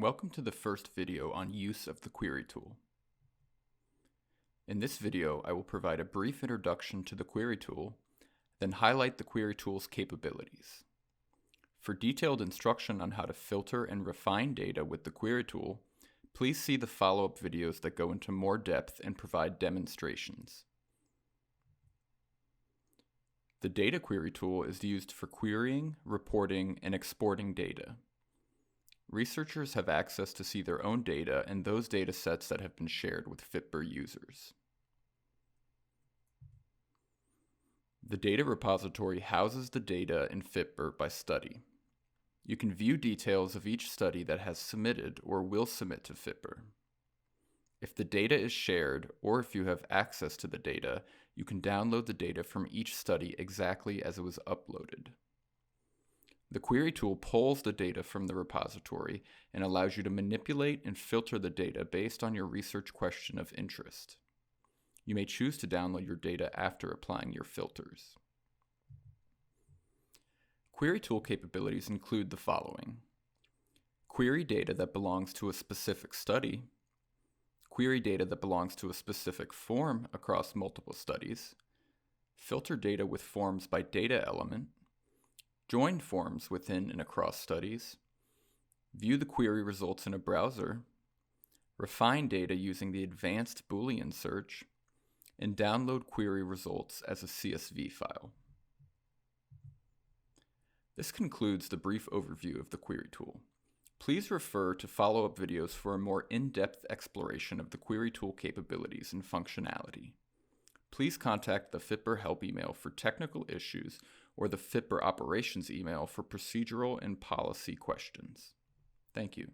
Welcome to the first video on use of the query tool. In this video, I will provide a brief introduction to the query tool, then highlight the query tool's capabilities. For detailed instruction on how to filter and refine data with the query tool, please see the follow-up videos that go into more depth and provide demonstrations. The data query tool is used for querying, reporting, and exporting data. Researchers have access to see their own data and those data sets that have been shared with FITBIR users. The data repository houses the data in FITBIR by study. You can view details of each study that has submitted or will submit to FITBIR. If the data is shared, or if you have access to the data, you can download the data from each study exactly as it was uploaded. The query tool pulls the data from the repository and allows you to manipulate and filter the data based on your research question of interest. You may choose to download your data after applying your filters. Query tool capabilities include the following: query data that belongs to a specific study, query data that belongs to a specific form across multiple studies, filter data with forms by data element, join forms within and across studies, view the query results in a browser, refine data using the advanced Boolean search, and download query results as a CSV file. This concludes the brief overview of the query tool. Please refer to follow-up videos for a more in-depth exploration of the query tool capabilities and functionality. Please contact the FITBIR help email for technical issues or the FITBIR operations email for procedural and policy questions. Thank you.